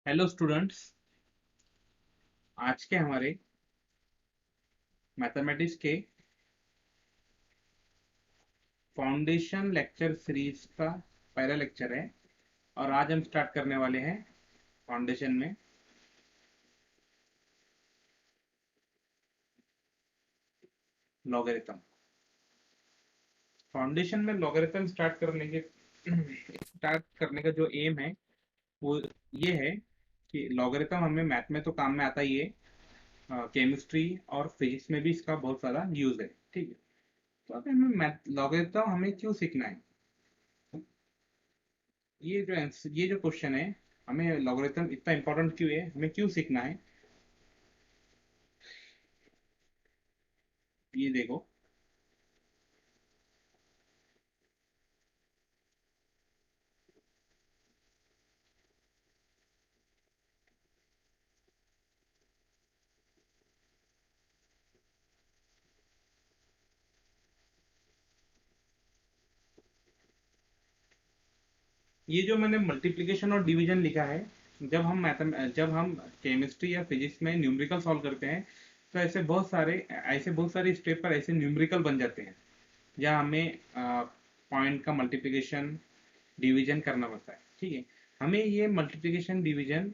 Hello students. आज के हमारे मैथमेटिक्स के फाउंडेशन लेक्चर सीरीज का पहला लेक्चर है और आज हम स्टार्ट करने वाले हैं फाउंडेशन में लॉगरिथम। फाउंडेशन में लॉगरिथम स्टार्ट करने का जो एम है वो ये है कि लॉगरिथम हमें मैथ में तो काम में आता ही है, केमिस्ट्री और फिजिक्स में भी इसका बहुत सारा यूज है। ठीक है, तो अब हमें मैथ लॉगरिथम हमें क्यों सीखना है? ये जो क्वेश्चन है, हमें लॉगरिथम इतना इंपॉर्टेंट क्यों है, हमें क्यों सीखना है? ये देखो, ये जो मैंने मल्टीप्लिकेशन और डिवीजन लिखा है, जब हम केमिस्ट्री या फिजिक्स में न्यूमेरिकल सॉल्व करते हैं तो ऐसे बहुत सारे स्टेप पर ऐसे न्यूमेरिकल बन जाते हैं जहाँ हमें पॉइंट का मल्टीप्लिकेशन डिवीजन करना पड़ता है। ठीक है, हमें ये मल्टीप्लिकेशन डिवीजन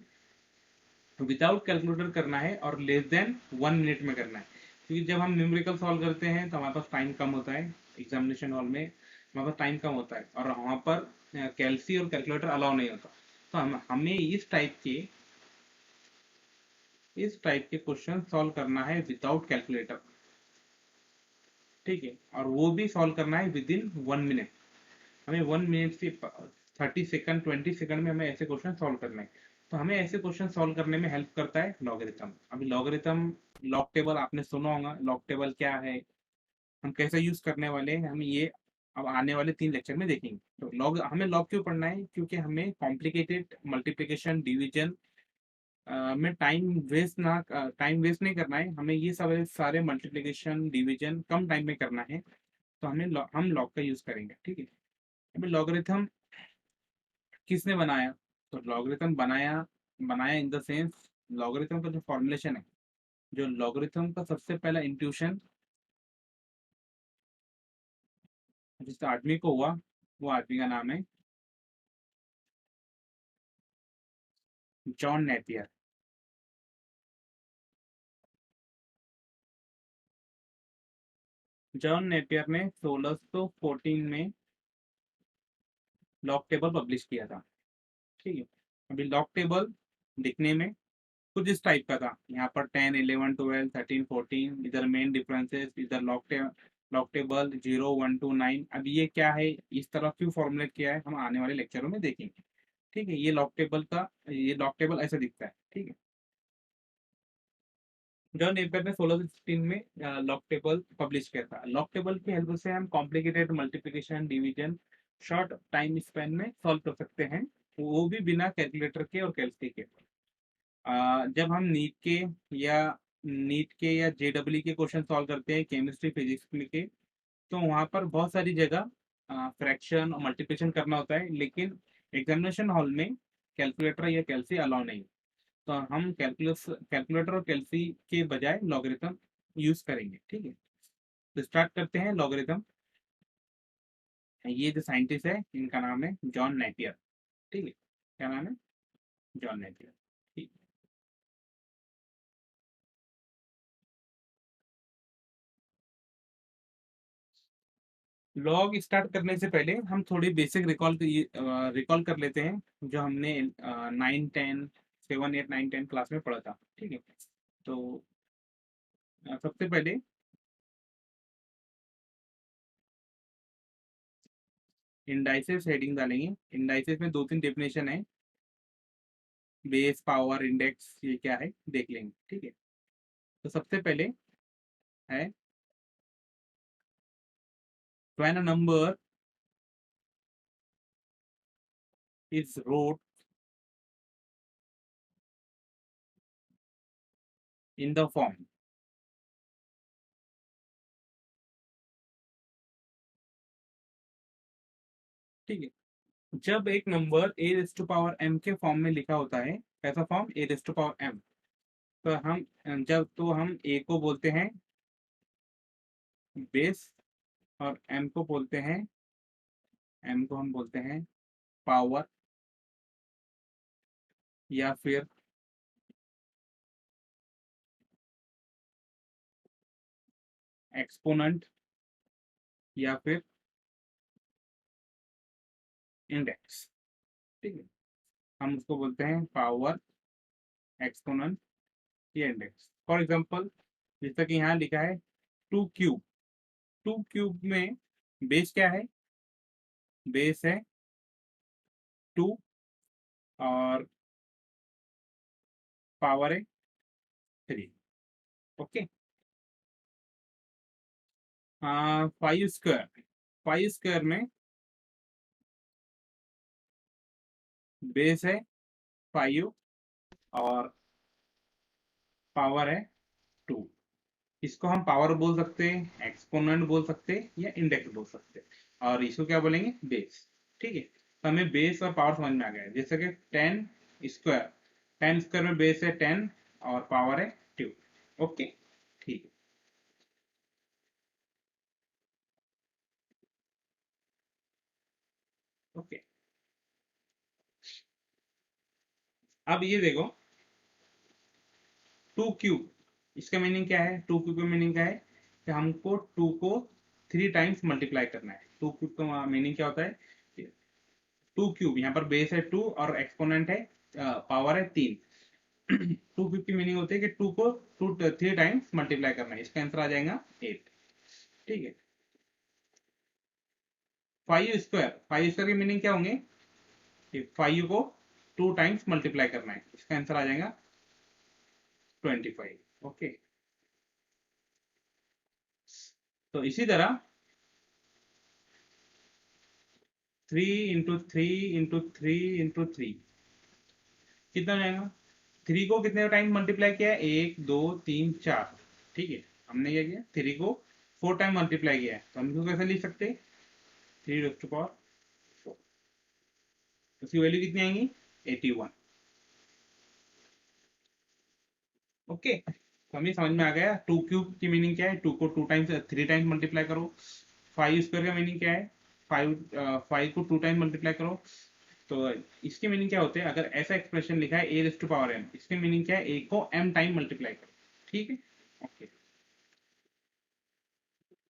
विदाउट कैलकुलेटर करना है और लेस देन 1 मिनट में करना है, क्योंकि जब हम न्यूमेरिकल सॉल्व करते हैं तो हमारे पास टाइम कम होता है। एग्जामिनेशन हॉल में हमारे पास टाइम कम होता है और वहाँ पर कैलसी और कैलकुलेटर अलाउ नहीं होता। तो हमें इस टाइप के क्वेश्चन सॉल्व करना है विदाउट कैलकुलेटर। ठीक है, और वो भी सॉल्व करना है विद इन 1 मिनट। हमें 1 मिनट से 30 सेकंड 20 सेकंड में हमें ऐसे क्वेश्चन सॉल्व करने हैं। तो हमें ऐसे क्वेश्चन सॉल्व करने में हेल्प करता है लॉगरिथम। अभी लॉगरिथम, लॉग टेबल आपने सुना होगा, लॉग टेबल क्या है, हम कैसे यूज करने वाले हैं, हम ये अब आने वाले 3 लेक्चर में देखेंगे। तो हमें लॉग क्यों पढ़ना है? क्योंकि हमें कॉम्प्लिकेटेड मल्टीप्लिकेशन डिवीजन में टाइम वेस्ट नहीं करना है। हमें ये सारे मल्टीप्लिकेशन डिवीजन कम टाइम में करना है, तो हम लॉग का यूज करेंगे। ठीक है, अभी लॉगरिथम किसने बनाया? तो लॉगरिथम बनाया बनाया इन द सेंस, लॉगरिथम का जो फॉर्मुलेशन है, जो लॉगरिथम का सबसे पहला इंट्यूशन जिस आदमी को हुआ, वो आदमी का नाम है जॉन नेपियर। जॉन नेपियर ने 1614 में लॉग टेबल पब्लिश किया था। ठीक है, अभी लॉग टेबल दिखने में कुछ इस टाइप का था। यहाँ पर 10 11 12 13 14, इधर मेन डिफरेंसेस, इधर लॉग टेबल 0 1 2 9। अब ये क्या है, इस तरह क्यों फॉर्मुलेट किया है, हम आने वाले लेक्चरों में देखेंगे। ठीक है, ये लॉग टेबल ऐसा दिखता है। ठीक है, जॉन नेपियर ने 1616 में लॉग टेबल पब्लिश किया था। लॉग टेबल की हेल्प से हम complicated multiplication division short time Spain में सॉल्व कर सकते हैं, वो भी बिना कैलकुलेटर के और कैलसी के। जब हम या नीट के या जेडब्ल्यू के क्वेश्चन सॉल्व करते हैं केमिस्ट्री फिजिक्स के, तो वहाँ पर बहुत सारी जगह फ्रैक्शन और मल्टीप्लिकेशन करना होता है, लेकिन एग्जामिनेशन हॉल में कैलकुलेटर या कैलसी अलाउ नहीं। तो हम कैलकुलेटर और कैलसी के बजाय लॉगरिथम यूज करेंगे। ठीक है, तो स्टार्ट करते हैं लॉगरिथम। ये जो साइंटिस्ट है इनका नाम है जॉन नेपियर। ठीक है, क्या नाम है? John Napier. ठीक। लॉग स्टार्ट करने से पहले हम थोड़ी बेसिक रिकॉल कर लेते हैं जो हमने 9 10 7 8 9 10 क्लास में पढ़ा था। ठीक है, तो सबसे पहले इंडाइसेस हेडिंग डालेंगे। इंडाइसेस में 2 3 डेफिनेशन है, बेस, पावर, इंडेक्स, ये क्या है देख लेंगे। ठीक है, तो सबसे पहले है when a number is wrote in the form. ठीक है, जब एक number a raised to power m के फॉर्म में लिखा होता है कैसा form, a rest to power m. तो हम ए को बोलते हैं बेस, और एम को हम बोलते हैं पावर, या फिर एक्सपोनेंट, या फिर इंडेक्स। ठीक है, हम उसको बोलते हैं पावर, एक्सपोनेंट या इंडेक्स। फॉर एग्जांपल, जैसा कि यहाँ लिखा है 2 क्यूब। 2 क्यूब में बेस क्या है, बेस है 2, और पावर है 3। ओके। 5 स्क्वायर, 5 स्क्वायर में बेस है 5 और पावर है 2। इसको हम पावर बोल सकते हैं, एक्सपोनेंट बोल सकते हैं, या इंडेक्स बोल सकते हैं, और इसको क्या बोलेंगे, बेस। ठीक है, तो हमें बेस और पावर समझ में आ गया है। जैसे कि 10 स्क्वायर, 10 स्क्वायर में बेस है 10 और पावर है 2। ओके, ठीक है। ओके, अब ये देखो 2 क्यूब, इसका मीनिंग क्या है, 2 क्यूब का मीनिंग क्या है कि हमको 2 को 3 टाइम्स मल्टीप्लाई करना है। 2 क्यूब का मीनिंग क्या होता है, 2 क्यूब, यहाँ पर बेस है 2 और एक्सपोनेंट है, पावर है 3। 2 क्यूब की मीनिंग होती है कि 2 को 3 टाइम्स मल्टीप्लाई करना है। इसका आंसर आ जाएगा 8। ठीक है। 5 स्क्वायर, 5 स्क्वायर की मीनिंग क्या होंगे, 5 को 2 टाइम्स मल्टीप्लाई करना है। इसका आंसर आ जाएगा 25। ओके, तो इसी तरह 3 इंटू 3 इंटू 3 कितना हो जाएगा। 3 को कितने टाइम मल्टीप्लाई किया है, 1 2 3 4। ठीक है, हमने क्या किया, 3 को 4 टाइम मल्टीप्लाई किया है, तो हम इसको कैसे लिख सकते हैं, 3 टू पावर 4। उसकी वैल्यू कितनी आएंगी, 81। ओके, तो हमें समझ में आ गया 2 क्यूब की मीनिंग क्या है, 2 को 2 टाइम्स 3 टाइम्स मल्टीप्लाई करो। 5 स्क्वायर का मीनिंग क्या है, 5 को 2 टाइम मल्टीप्लाई करो। तो इसके मीनिंग क्या होते हैं, अगर ऐसा एक्सप्रेशन लिखा है ए रेस टू पावर एम, इसके मीनिंग क्या है, ए को एम टाइम मल्टीप्लाई करो। ठीक है। ओके,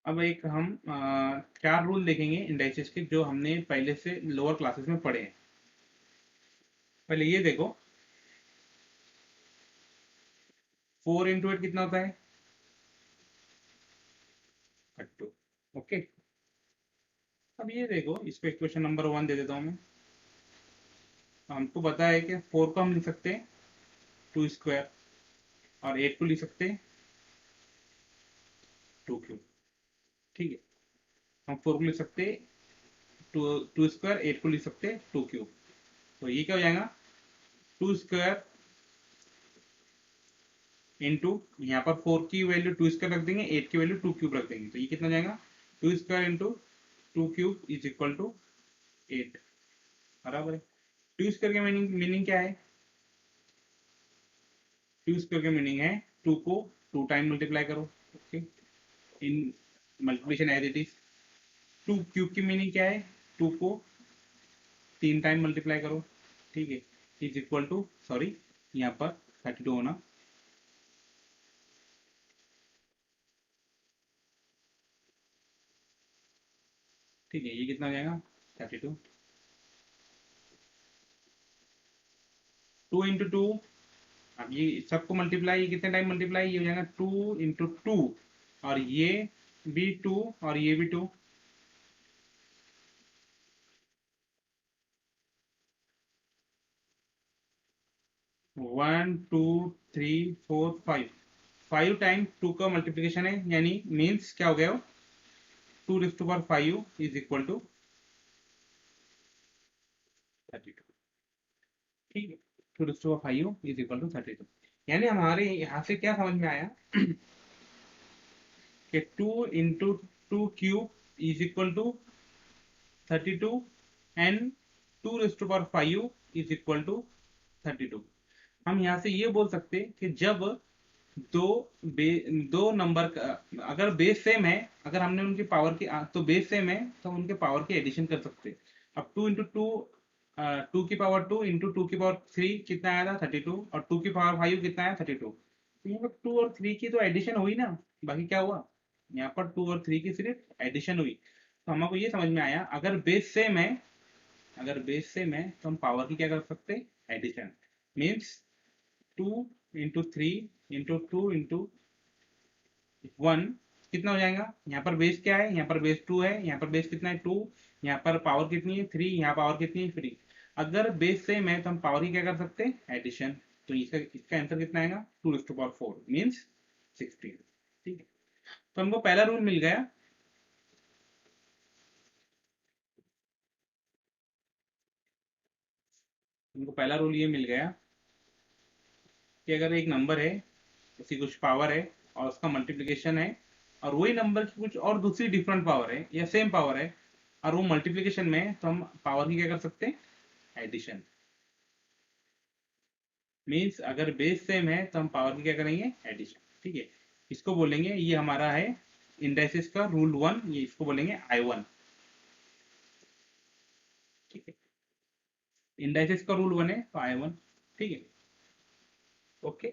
अब एक हम 4 रूल देखेंगे इंडाइसेस के, जो हमने पहले से लोअर क्लासेस में पढ़े हैं। पहले ये देखो, 4 इंटू 8 कितना होता है, 32। ओके, अब ये देखो, इसको इक्वेशन नंबर 1 दे देता हूँ मैं। हमको पता है कि 4 को हम लिख सकते हैं 2 स्क्वायर, और 8 को लिख सकते हैं 2 क्यूब। ठीक है, हम 4 को लिख सकते हैं 2 स्क्वायर, 8 को लिख सकते हैं 2 क्यूब। तो ये क्या हो जाएगा, 2 स्क्वायर इंटू, यहाँ पर 4 की वैल्यू 2 स्क्वायर रख देंगे, 8 की वैल्यू 2 क्यूब रख देंगे, तो ये कितना हो जाएगा, 2 square into 2 cube is equal to 8। बराबर है। 2 स्क्वायर का मीनिंग क्या है, 2 स्क्वायर का मीनिंग है 2 को 2 टाइम मल्टीप्लाई करो। Okay, in multiplication as it is. 2 cube की मीनिंग क्या है, 2 को 3 टाइम मल्टीप्लाई करो। ठीक है, इज इक्वल टू, सॉरी, यहाँ पर 32 होना। ठीक है, ये कितना हो जाएगा, 32। 2 इंटू 2, अब ये सबको मल्टीप्लाई, ये कितने टाइम मल्टीप्लाई, ये हो जाएगा 2 इंटू 2, और ये भी 2 और ये भी 2। 1 2 3 4 5, 5 टाइम 2 का मल्टीप्लीकेशन है, यानी मीन्स क्या हो गया, 2 टू 5 इज इक्वल टू 32। ठीक है, 2 टू 5 इज इक्वल टू 32। यानी हमारे यहाँ से क्या समझ में आया कि 2 into 2 cube is equal to 32, and 2 to 5 is equal to 32। हम यहाँ से ये बोल सकते हैं कि जब दो दो नंबर का अगर बेस सेम है, अगर हमने उनकी पावर की तो बेस सेम है तो हम उनके पावर की एडिशन कर सकते हैं। अब 2 इंटू 2, 2 की पावर 2 इंटू 2 की पावर 3 कितना आया था 32, और 2 की पावर 5 कितना आया 32। तो यहाँ पर 2 और 3 की तो एडिशन हुई ना, बाकी क्या हुआ, यहाँ पर 2 और 3 की सिर्फ एडिशन हुई। तो हमको ये समझ में आया, अगर बेस सेम है, अगर बेस सेम है तो हम पावर की क्या कर सकते हैं, addition. Means 2 into 3 into 2 into 1 कितना हो जाएगा, यहाँ पर बेस क्या है, यहाँ पर बेस 2 है, यहाँ पर बेस कितना है 2, यहाँ पर पावर कितनी है 3, यहाँ पावर कितनी है 3। अगर बेस सेम है तो हम पावर की क्या कर सकते हैं, एडिशन। तो इसका इसका आंसर कितना आएगा, 2 to the power 4 मीन्स 16। ठीक है, तो हमको पहला रूल मिल गया। हमको पहला रूल ये मिल गया कि अगर एक नंबर है, उसकी कुछ पावर है और उसका मल्टीप्लिकेशन है, और वही नंबर की कुछ और दूसरी डिफरेंट पावर है या सेम पावर है और वो मल्टीप्लिकेशन में है, तो हम पावर की क्या कर सकते हैं, एडिशन। मीन्स अगर बेस सेम है तो हम पावर की क्या करेंगे, एडिशन। ठीक है, इसको बोलेंगे, ये हमारा है इंडाइसिस का रूल 1, ये इसको बोलेंगे I1। ठीक है, इंडाइसिस का रूल 1 है तो I1। ठीक है, ओके।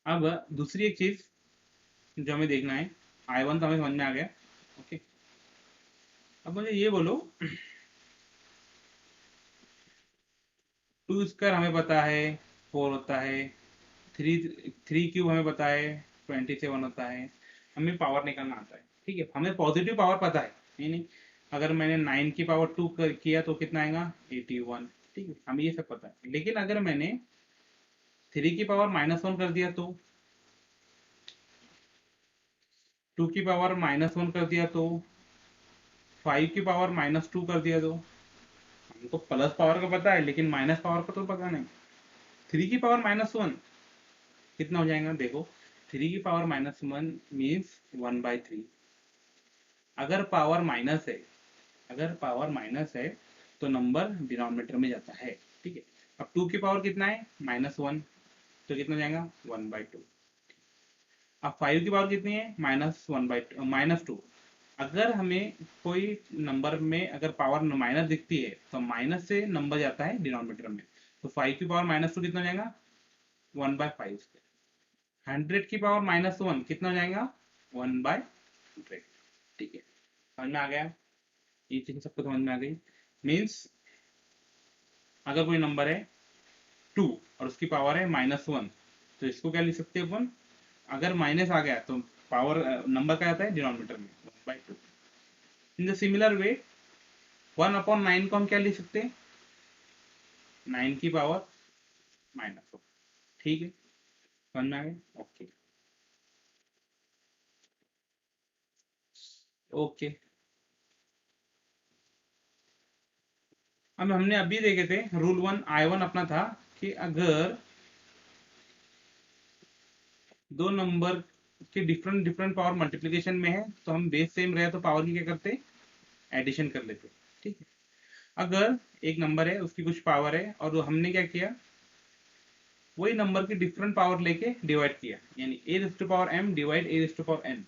अब दूसरी एक चीज जो हमें देखना है, I1 तो हमें समझ में आ गया। ओके, अब मुझे ये बोलो, 2 स्क्वायर हमें पता है 4 होता है, 3 3 क्यूब हमें पता है 27 होता है, हमें पावर निकालना आता है। ठीक है, हमें पॉजिटिव पावर पता है, नहीं, अगर मैंने 9 की पावर 2 किया तो कितना आएगा 81। ठीक है, हमें ये सब पता है। लेकिन अगर मैंने 3 की पावर -1 कर दिया तो, 2 की पावर -1 कर दिया तो, 5 की पावर -2 कर दिया तो, हमको प्लस पावर का पता है लेकिन माइनस पावर का तो पता नहीं। 3 की पावर -1 कितना हो जाएगा, देखो 3 की पावर -1 मीन्स 1/3। अगर पावर माइनस है, अगर पावर माइनस है तो नंबर डिनोमिनेटर में जाता है। ठीक है, अब 2 की पावर कितना है -1, तो कितना जाएगा 1/2। अब 5 की पावर कितनी है -1/2, -2। अगर हमें कोई नंबर में अगर पावर माइनस दिखती है तो माइनस से नंबर जाता है डिनोमिनेटर में। तो 5 की पावर -2 कितना हो जाएगा 1/5। 100 की पावर -1 कितना हो जाएगा 1/100। ठीक है, समझ में आ गया, ये चीज सबको समझ में आ गई। मीन्स अगर कोई नंबर है 2 और उसकी पावर है -1, तो इसको क्या लिख सकते हैं अपन, अगर माइनस आ गया तो पावर नंबर क्या आता है डिनोमिनेटर में 1/2। इन द सिमिलर वे 1/9 को हम क्या लिख सकते हैं, 9 की पावर -1। ठीक है, समझ में आ गया, ओके। ओके, अब हमने अभी देखे थे रूल 1 I1 अपना था कि अगर दो नंबर के डिफरेंट डिफरेंट पावर मल्टीप्लिकेशन में है तो हम बेस सेम रहे तो पावर की क्या करते, एडिशन कर लेते। ठीक है, अगर एक नंबर है उसकी कुछ पावर है और हमने क्या किया, वही नंबर की डिफरेंट पावर लेके डिवाइड किया, यानी a⁻m डिवाइड a⁻n।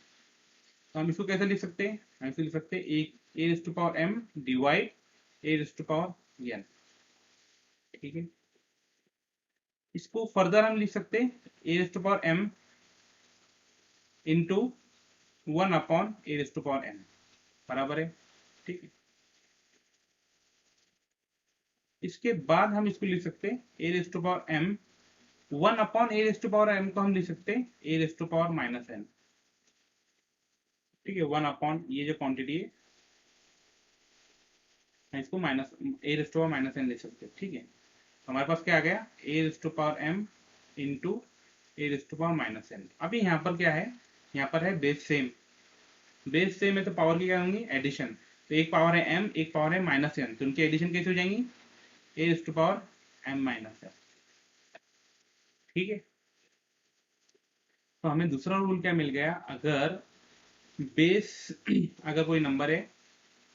तो हम इसको कैसे लिख सकते हैं, हम इसको लिख सकते हैं एक a⁻m डिवाइड a⁻n। ठीक है, इसको फर्दर हम लिख सकते हैं a⁻m इंटू 1/a⁻n बराबर है। ठीक है, इसके बाद हम इसको लिख सकते हैं a⁻m 1/a⁻m को हम लिख सकते हैं a⁻−n। ठीक है, 1 ये जो क्वांटिटी है इसको माइनस a⁻−n लिख सकते हैं। ठीक है, तो हमारे पास क्या आ गया a⁻m इंटू a⁻−n। अभी यहाँ पर क्या है, यहाँ पर है बेस सेम, बेस सेम है तो पावर की क्या होंगी, एडिशन। तो एक पावर है m, एक पावर है -n, तो उनकी एडिशन कैसे हो जाएंगी, a⁻m−n। ठीक है, तो हमें दूसरा रूल क्या मिल गया, अगर बेस अगर कोई नंबर है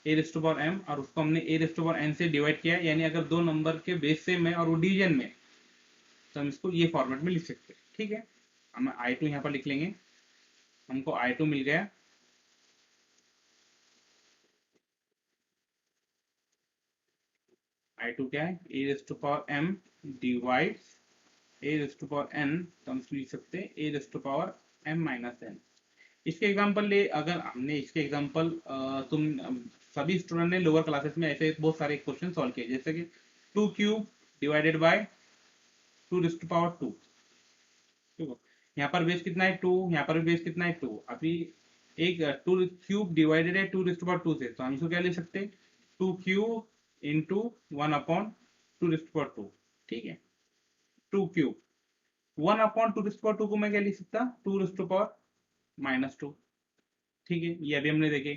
a rest to power M, और उसको हमने ए रेस्ट टू पावर एन से डिवाइड किया, यानी अगर दो नंबर के बेस सेम है और वो डिवीजन में, तो हम इसको ये फॉर्मेट में लिख सकते हैं। ठीक है, हम I2 यहाँ पर लिख लेंगे, हमको I2 मिल गया। I2 क्या है, a rest to power m divides a rest to power n, तो हम इसको लिख सकते हैं a rest to power m minus n. इसके एग्जांपल ले, अगर हमने इसके एग्जांपल तुम सभी स्टूडेंट ने लोअर क्लासेस में ऐसे बहुत सारे क्वेश्चन सॉल्व किए, जैसे कि 2 cube divided by 2 raise to power 2। ठीक है, यहाँ पर बेस कितना है 2, यहाँ पर भी बेस कितना है 2। अभी एक 2 क्यूब डिवाइडेड है 2 रेज़ टू पावर 2 से, तो हम इसको क्या लिख सकते हैं, 2 cube into 1 upon 2 raise to power 2। ठीक है, 2 cube 1 upon 2 raise to power 2 को मैं क्या लिख सकता, 2 रेज़ टू पावर -2। ठीक है, ये अभी हमने देखे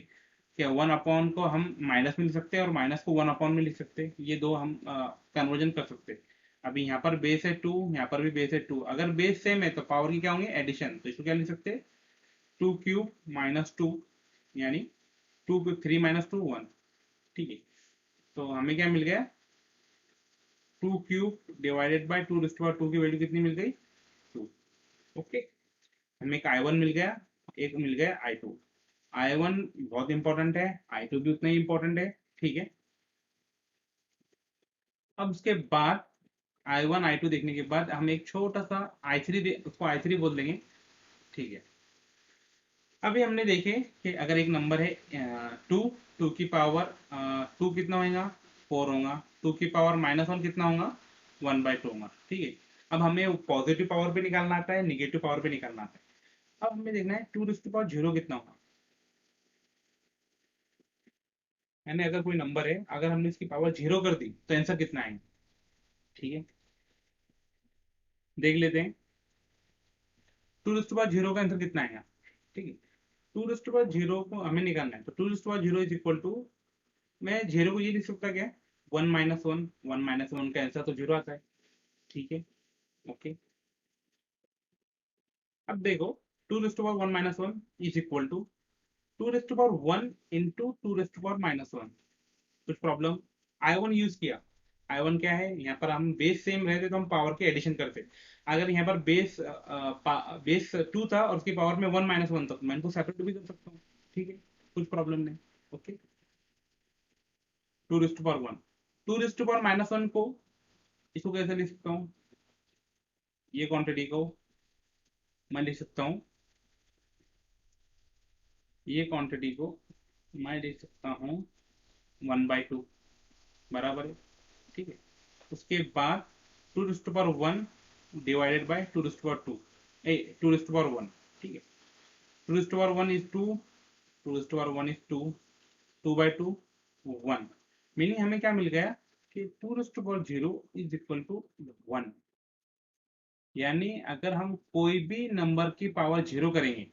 कि 1 अपॉन को हम माइनस में लिख सकते हैं और माइनस को 1 अपॉन में लिख सकते हैं, ये दो हम कन्वर्जन कर सकते हैं। अभी यहाँ पर बेस है 2, यहाँ पर भी बेस है 2, अगर बेस सेम है तो पावर की क्या होंगे, एडिशन, तो इसको क्या लिख सकते हैं, 2 क्यूब -2, यानी 2 क्यूब 3 -2 1। ठीक है, तो हमें क्या मिल गया, 2 cube divided by 2 raise to power 2 की वैल्यू कितनी मिल गई, 2। ओके, हमें एक I1 मिल गया, एक मिल गया I2। I1 बहुत इंपॉर्टेंट है, I2 भी उतना ही इंपॉर्टेंट है। ठीक है, अब उसके बाद I1 I2 देखने के बाद हम एक छोटा सा I3 उसको I3 बोल देंगे। ठीक है, अभी हमने देखे कि अगर एक नंबर है 2, 2 की पावर 2 कितना होगा, 4 होगा, 2 की पावर -1 कितना होगा, 1/2 होगा। ठीक है, अब हमें पॉजिटिव पावर पे निकालना आता है, निगेटिव पावर पे निकालना आता है। अब हमें देखना है 2 रेज़ टू पावर 0 कितना होगा, यानी अगर कोई नंबर है, अगर हमने इसकी पावर 0 कर दी तो आंसर कितना आएगा। ठीक है, देख लेते हैं 2 रेज़ टू पावर 0 का आंसर कितना आएगा। ठीक है, 2 रेज़ टू पावर 0 को हमें निकालना है, तो 2 raise to power 0 is equal to, मैं 0 को ये लिख सकता क्या, 1 -1, 1 -1 का आंसर तो 0 आता है। ठीक है, ओके, अब देखो 2 raise to power 1 -1 is equal to 2 raise to power 1 इंटू 2 रेज़ टू पावर -1। कुछ प्रॉब्लम, I1 यूज किया। I1 क्या है, यहाँ पर हम बेस सेम रहते तो हम पावर के एडिशन करते। अगर यहाँ पर बेस 2 था और उसकी पावर में 1 -1 था, तो मैं इनको सेपरेट भी कर सकता हूँ। ठीक है, कुछ प्रॉब्लम नहीं। Okay, 2 raise to power 1, 2 raise to power -1 को, इसको कैसे लिख सकता हूँ, ये क्वांटिटी को मैं लिख सकता हूँ, ये क्वांटिटी को मैं लिख सकता हूँ 1/2, बराबर है। ठीक है, उसके बाद 2 raise to power 1 divided by 2 raise to power 2, 2 raise to power 1। ठीक है, 2 raise to power 1 is 2, 2 raise to power 1 is 2, 2/2 1, meaning हमें क्या मिल गया कि 2 raise to power 0 is equal to 1। यानी अगर हम कोई भी नंबर की पावर 0 करेंगे,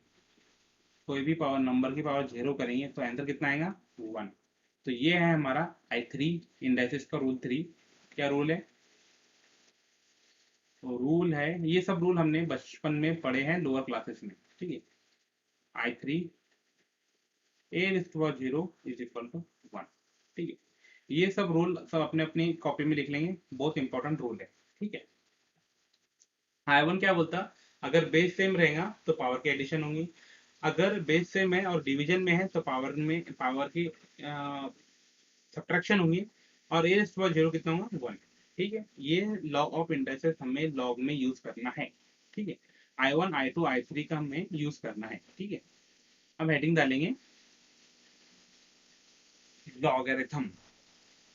कोई भी पावर नंबर की पावर 0 करेंगे, तो आंसर कितना आएगा, 1। तो ये है हमारा I3 इंडाइसिस का रूल 3। क्या रूल है, तो रूल है, ये सब रूल हमने बचपन में पढ़े हैं लोअर क्लासेस में। ठीक है, I3 a raised to power 0 is equal to 1। ठीक है, ये सब रूल सब अपने अपनी कॉपी में लिख लेंगे, बहुत इंपॉर्टेंट रूल है। ठीक है, I1 क्या बोलता, अगर बेस सेम रहेगा तो पावर की एडिशन होंगी, अगर बेस सेम है और डिवीजन में है तो पावर की सब्ट्रैक्शन होंगी, और a raised to power 0 कितना होगा, 1। ठीक है, ये लॉ ऑफ इंडस्ट्रीज हमें लॉग में यूज करना है। ठीक है, I1 I2 I3 का हमें यूज करना है। ठीक है, अब हेडिंग डालेंगे लॉगरिथम।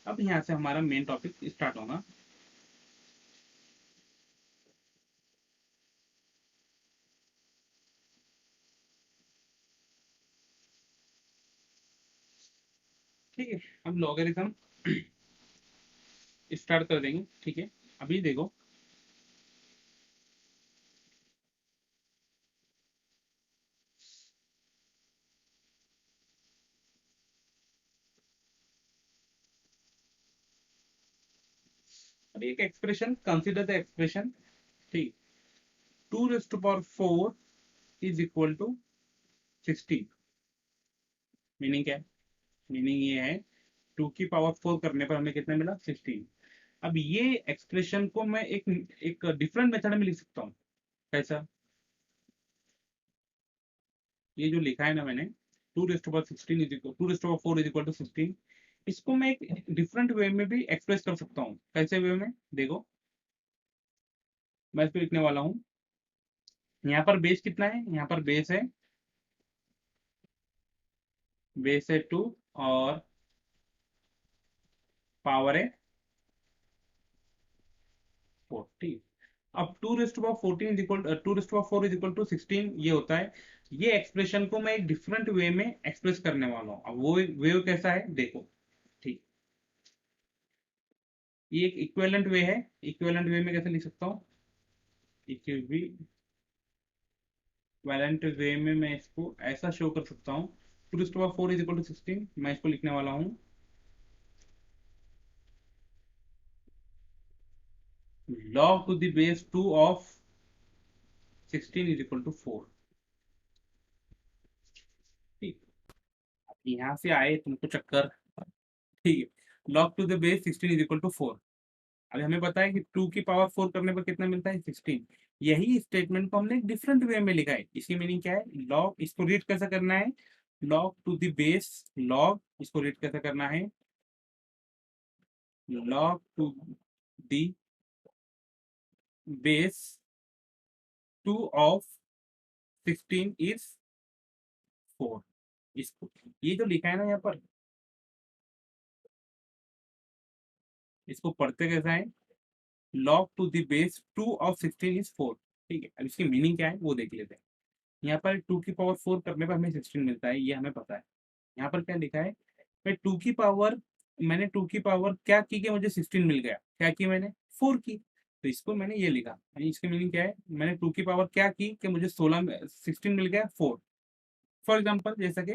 अब यहाँ से हमारा मेन टॉपिक स्टार्ट होगा। ठीक है, अब लॉगरिथम स्टार्ट कर देंगे। ठीक है, अभी देखो अभी एक एक्सप्रेशन, कंसीडर द एक्सप्रेशन। ठीक, 2 raise to power 4 is equal to 60, meaning क्या है, मीनिंग ये है 2 की पावर 4 करने पर हमें कितना मिला 16। अब ये एक्सप्रेशन को मैं एक एक डिफरेंट मेथड में लिख सकता हूँ। कैसा? ये जो लिखा है ना मैंने, 2 raised power 4 is equal to 16, इसको मैं एक डिफरेंट वे में भी एक्सप्रेस कर सकता हूँ। कैसे वे में? देखो, मैं इसको लिखने वाला हूँ। यहाँ पर बेस कितना है? यहाँ पर बेस है 2 और पावर है 4। ठीक। अब 2 raised power 4 is equal to 16 ये होता है। ये एक्सप्रेशन को मैं एक डिफरेंट वे में एक्सप्रेस करने वाला हूँ। अब वो वे कैसा है देखो। ठीक। ये एक इक्विवेलेंट वे है। इक्विवेलेंट वे में कैसे लिख सकता हूँ? इक्विवेलेंट वे में मैं इसको ऐसा शो कर सकता हूँ। 2 raised power 4 is equal to 16, मैं इसको लिखने वाला हूँ log to the base 2 of 16 is equal to 4। ठीक। यहाँ से आए तुमको चक्कर। ठीक है, log to the base 16 is equal to 4। अभी हमें पता है कि 2 की पावर 4 करने पर कितना मिलता है 16। यही स्टेटमेंट को हमने एक डिफरेंट वे में लिखा है। इसकी मीनिंग क्या है? लॉग, इसको रीड कैसा करना है? Log to the base, log इसको रीड कैसा करना है? log to the base 2 of 16 is 4। इसको, ये जो लिखा है ना यहाँ पर, इसको पढ़ते कैसा है? log to the base 2 of 16 is 4। ठीक है, अब इसकी मीनिंग क्या है वो देख लेते हैं। यहाँ पर 2 की पावर 4 करने पर हमें 16 मिलता है, ये हमें पता है। यहाँ पर क्या लिखा है? मैं टू की पावर मैंने 2 की पावर क्या की कि मुझे 16 मिल गया? क्या की मैंने? 4 की। तो इसको मैंने ये लिखा, यानी इसकी मीनिंग क्या है? मैंने 2 की पावर क्या की कि मुझे 16 मिल गया 4। फॉर एग्जाम्पल, जैसा कि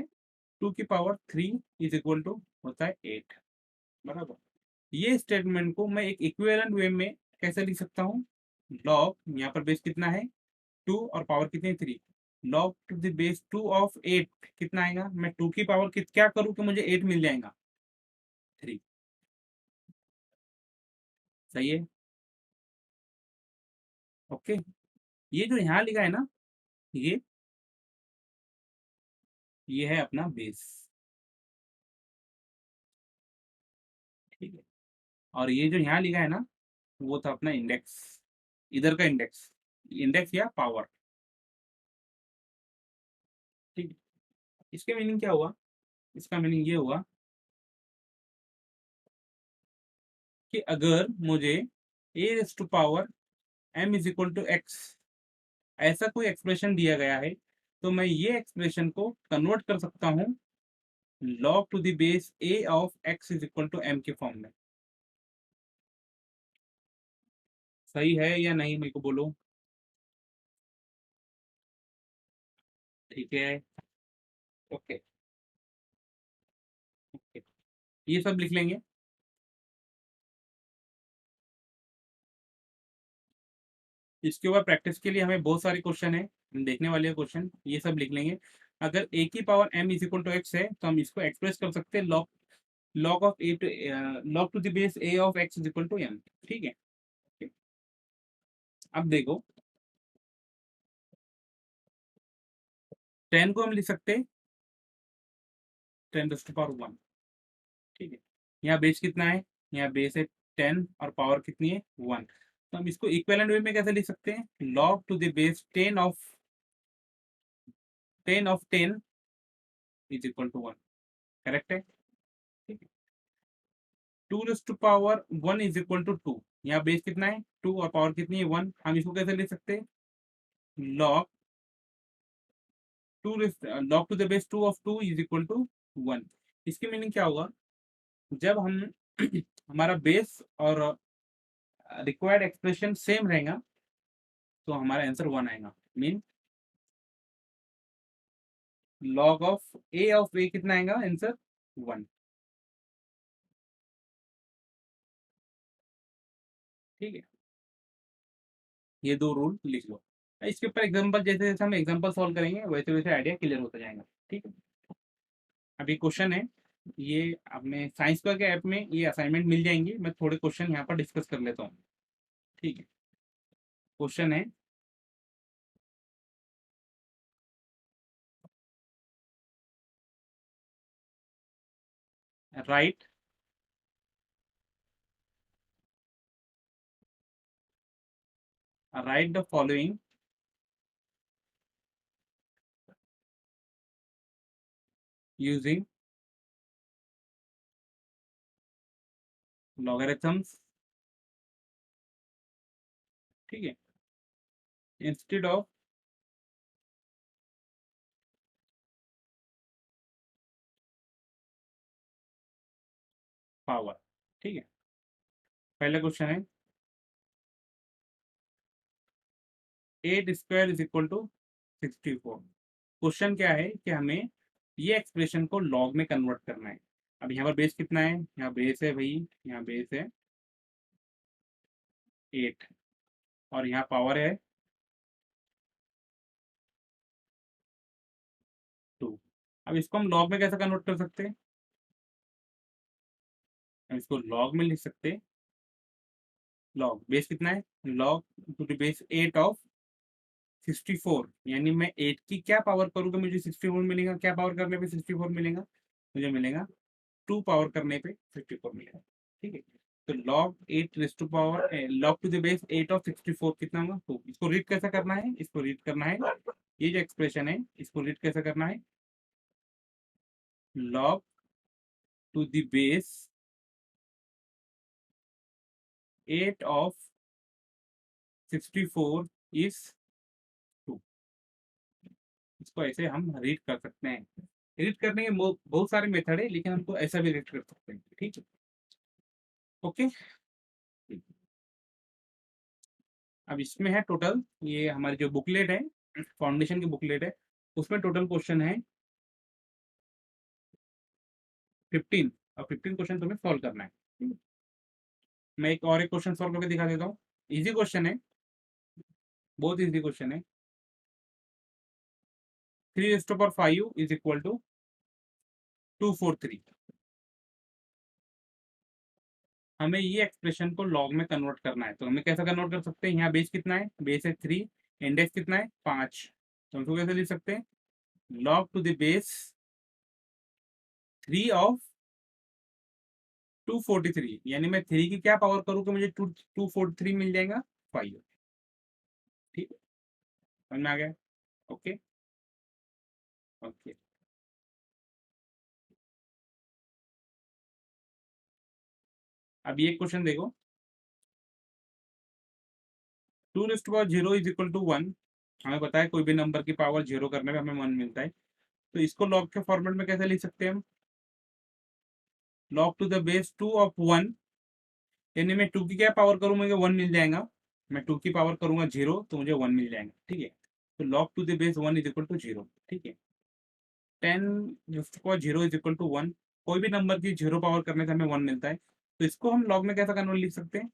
2 की पावर 3 इज इक्वल टू होता है 8। बराबर। ये स्टेटमेंट को मैं एक इक्विवेलेंट वे में कैसे लिख सकता हूँ? लॉग, यहाँ पर बेस कितना है 2 और पावर कितनी है 3। Log to the base 2 of 8 कितना आएगा? मैं 2 की पावर क्या करूँ कि मुझे 8 मिल जाएगा? 3। सही है। ओके। ये जो यहाँ लिखा है ना, ये ये है अपना बेस। ठीक है। और ये जो यहाँ लिखा है ना, वो था अपना इंडेक्स, इधर का इंडेक्स, इंडेक्स या पावर। ठीक है। इसके मीनिंग क्या हुआ? इसका मीनिंग ये हुआ कि अगर मुझे a⁻m=x ऐसा कोई एक्सप्रेशन दिया गया है, तो मैं ये एक्सप्रेशन को कन्वर्ट कर सकता हूँ log to the base a of x is equal to m के फॉर्म में। सही है या नहीं मेरे को बोलो। ठीक है। ओके। ओके, ये सब लिख लेंगे। इसके ऊपर प्रैक्टिस के लिए हमें बहुत सारे क्वेश्चन है, हम देखने वाले क्वेश्चन, ये सब लिख लेंगे। अगर a⁻m is equal to x है तो हम इसको एक्सप्रेस कर सकते हैं log log to the base a of x is equal to m। ठीक है। अब देखो, 10 को हम लिख सकते हैं 10⁻1। ठीक है। यहाँ बेस कितना है? यहाँ बेस है 10 और पावर कितनी है 1। तो हम इसको इक्विवेलेंट वे में कैसे लिख सकते हैं? log to the base 10 is equal to 1। Correct है। ठीक है। 2 raised power 1 is equal to 2। यहाँ बेस कितना है 2 और पावर कितनी है 1। हम इसको कैसे लिख सकते हैं? log log to the base 2 of 2 is equal to 1। इसकी मीनिंग क्या होगा? जब हम हमारा बेस और रिक्वायर्ड एक्सप्रेशन सेम रहेगा तो हमारा आंसर 1 आएगा। मीन log ऑफ ए कितना आएगा आंसर? 1। ठीक है। ये दो रूल लिख लो। इसके ऊपर एग्जांपल, जैसे जैसे हम एग्जांपल सॉल्व करेंगे वैसे वैसे आइडिया क्लियर होता जाएगा। ठीक है। अभी क्वेश्चन है, ये अपने साइंस के ऐप में ये असाइनमेंट मिल जाएंगे, मैं थोड़े क्वेश्चन यहाँ पर डिस्कस कर लेता हूँ। ठीक है, क्वेश्चन है right right the following using logarithms. ठीक है, इंस्टेड ऑफ पावर। ठीक है, पहला क्वेश्चन है 8 square is equal to 64। Question क्या है कि हमें ये एक्सप्रेशन को लॉग में कन्वर्ट करना है। अब यहाँ पर बेस कितना है, यहाँ बेस है भाई, यहाँ बेस है 8 और यहाँ पावर है 2। अब इसको हम लॉग में कैसे कन्वर्ट कर सकते हैं, हम इसको लॉग में लिख सकते हैं। लॉग बेस कितना है, log to the base 8 of 64, यानी मैं 8 की क्या पावर करूँगा मुझे 64 मिलेगा, क्या पावर करने पे 64 मिलेगा, मुझे मिलेगा 2 पावर करने पे 54 मिलेगा। ठीक है, तो log 8 raise to power log to the base 8 of 64 कितना होगा 2। इसको रीड कैसे करना है, इसको रीड करना है, ये जो एक्सप्रेशन है इसको रीड कैसे करना है, log to the base 8 of 64 is 2। इसको ऐसे हम रीड कर सकते हैं। रीड करने के बहुत सारे मेथड है, लेकिन हमको ऐसा भी रीड कर सकते हैं। ठीक है, ओके। अब इसमें है टोटल, ये हमारी जो बुकलेट है, फाउंडेशन की बुकलेट है, उसमें टोटल क्वेश्चन है 15 और 15 क्वेश्चन तुम्हें सॉल्व करना है। मैं एक और एक क्वेश्चन सॉल्व करके दिखा देता हूँ। इजी क्वेश्चन है, बहुत इजी क्वेश्चन है। 3 to the 5 is equal to 243। हमें ये एक्सप्रेशन को लॉग में कन्वर्ट करना है, तो हमें कैसे कन्वर्ट कर सकते हैं, यहाँ बेस कितना है, बेस है 3, इंडेक्स कितना है 5, तो हम इसको कैसे लिख सकते हैं, log to the base 3 of 243, यानी मैं 3 की क्या पावर करूँ मुझे 243 मिल जाएगा 5। ठीक है, समझ में आ गया, ओके ओके। अब ये क्वेश्चन देखो, 2 to the 0 is equal to 1। हमें पता है कोई भी नंबर की पावर जीरो करने में हमें 1 मिलता है, तो इसको लॉग के फॉर्मेट में कैसे लिख सकते हैं हम, log to the base 2 of 1, यानी मैं 2 की क्या पावर करूँ मुझे 1 मिल जाएगा, मैं 2 की पावर करूंगा 0 तो मुझे 1 मिल जाएगा। ठीक है, तो log to the base 1 is equal to 0। ठीक है, 10 0 इज इक्वल टू 1, कोई भी नंबर की 0 पावर करने से हमें 1 मिलता है, तो इसको हम लॉग में कैसा कन्वर्ट लिख सकते हैं,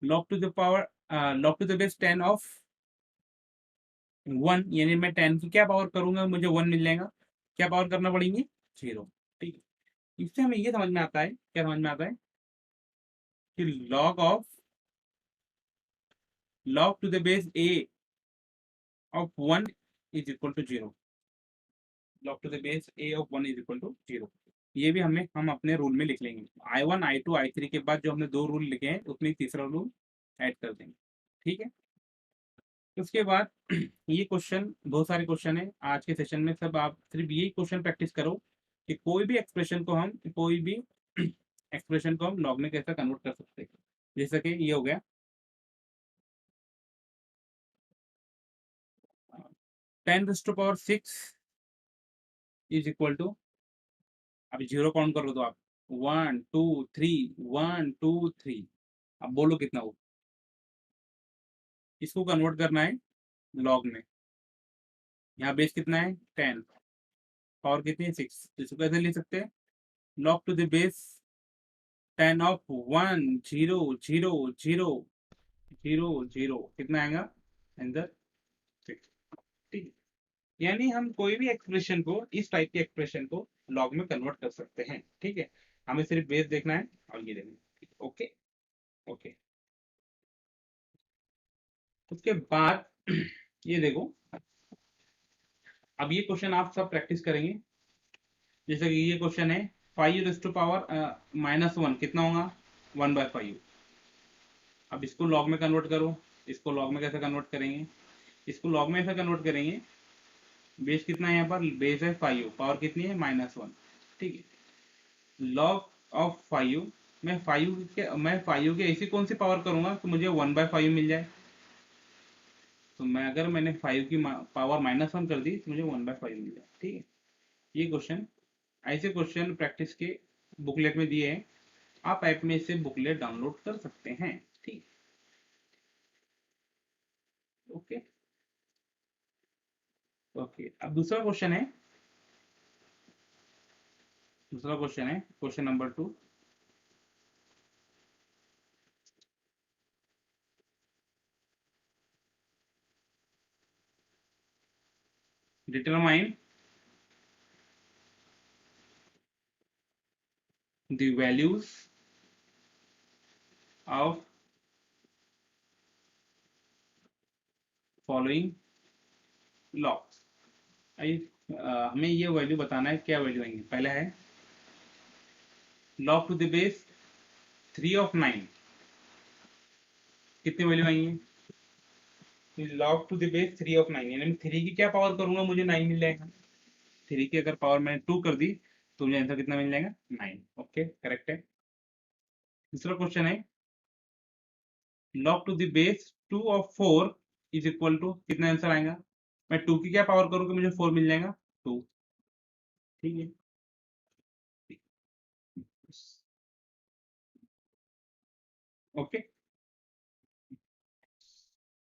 log to the power log to the base 10 of 1, यानी मैं 10 की क्या पावर करूंगा मुझे 1 मिल जाएगा, क्या पावर करना पड़ेगी 0। ठीक है, इससे हमें ये समझ में आता है, क्या समझ में आता है कि log to the base a of 1 is equal to 0, log to the base a of 1 is equal to 0। ये भी हम अपने रूल में लिख लेंगे, I1 I2 I3 के बाद जो हमने दो रूल लिखे हैं उसमें तीसरा रूल ऐड कर देंगे। ठीक है, उसके बाद ये क्वेश्चन, बहुत सारे क्वेश्चन है आज के सेशन में, सब आप सिर्फ यही क्वेश्चन प्रैक्टिस करो कि कोई भी एक्सप्रेशन को हम लॉग में कैसे कन्वर्ट कर सकते हैं। जैसे कि ये हो गया 10⁶ इज इक्वल टू, अभी 0 काउंट कर लो तो आप 1 2 3 1 2 3, अब बोलो कितना हो, इसको कन्वर्ट करना है लॉग में। यहाँ बेस कितना है 10, पावर कितनी है 6, इसको कैसे लिख सकते हैं, log to the base 10 of 1 0 0 0 0 कितना आएगा आंसर 6। ठीक है, यानी हम कोई भी एक्सप्रेशन को, इस टाइप के एक्सप्रेशन को लॉग में कन्वर्ट कर सकते हैं। ठीक है, हमें सिर्फ बेस देखना है और ये देखना है। Okay okay. उसके बाद ये देखो, अब ये क्वेश्चन आप सब प्रैक्टिस करेंगे। जैसे कि ये क्वेश्चन है 5 - कितना होगा, 1/5। अब इसको लॉग में कन्वर्ट करो। इसको लॉग में कैसे कन्वर्ट करेंगे, इसको लॉग में ऐसा कन्वर्ट करेंगे, बेस कितना है यहाँ पर, बेस है 5, पावर कितनी है, -1। ठीक है, लॉग ऑफ 5, मैं 5 के ऐसी कौन सी पावर करूंगा कि मुझे 1/5 मिल जाए। तो मैं, अगर मैंने 5 की पावर -1 कर दी तो मुझे 1/5 मिल जाए। ठीक है, ये क्वेश्चन, ऐसे क्वेश्चन प्रैक्टिस के बुकलेट में दिए हैं, आप ऐप में से बुकलेट डाउनलोड कर सकते हैं। ठीक, ओके ओके। अब दूसरा क्वेश्चन है question number 2। Determine the values of following logs। हमें ये वैल्यू बताना है, क्या वैल्यू आएंगे। पहला है log to the base 3 of 9, कितनी वैल्यू आएंगे, log to the base 3 of 9, यानी 3 की क्या पावर करूंगा मुझे 9 मिल जाएगा। 3 की अगर पावर मैंने 2 कर दी तो मुझे आंसर कितना मिल जाएगा, 9। ओके, करेक्ट है। दूसरा क्वेश्चन है log to the base 2 of 4 is equal to, कितना आंसर आएगा। मैं 2 की क्या पावर करूंगा मुझे 4 मिल जाएगा, 2। ठीक है, okay.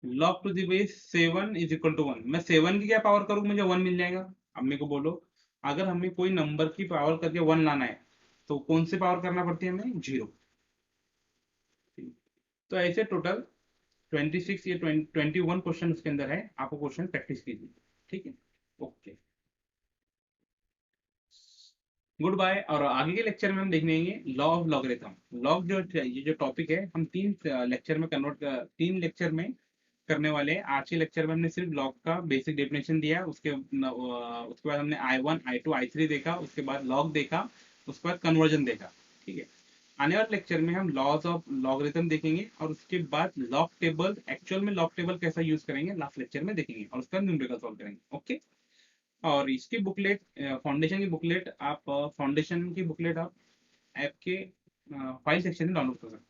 Log to the base 7 is equal to 1, मैं 7 की क्या पावर करूँ मुझे 1 मिल जाएगा। अब मेरे को बोलो, अगर हमें कोई नंबर की पावर करके 1 लाना है तो कौन से पावर करना पड़ती है हमें, 0। तो ऐसे टोटल 26 या 21 क्वेश्चन उसके अंदर है, आपको क्वेश्चन प्रैक्टिस कीजिए। ठीक है, ओके, गुड बाय। और आगे के लेक्चर में हम देखेंगे लॉ ऑफ लॉगरिथम। लॉग जो, ये जो टॉपिक है, हम 3 लेक्चर में 3 लेक्चर में करने वाले हैं। आज के लेक्चर में हमने सिर्फ लॉग का बेसिक डेफिनेशन दिया, उसके बाद हमने I1 I2 I3 देखा, उसके बाद लॉग देखा, उसके बाद कन्वर्जन देखा। ठीक है, आने वाले लेक्चर में हम लॉज ऑफ लॉगरिथम देखेंगे, और उसके बाद लॉग टेबल, एक्चुअल में लॉग टेबल कैसा यूज करेंगे लास्ट लेक्चर में देखेंगे, और उसका न्यूमेरिकल सॉल्व करेंगे। ओके, और इसकी बुकलेट, फाउंडेशन की बुकलेट आप, फाउंडेशन की बुकलेट आप ऐप के फाइल सेक्शन में डाउनलोड कर सकते हैं।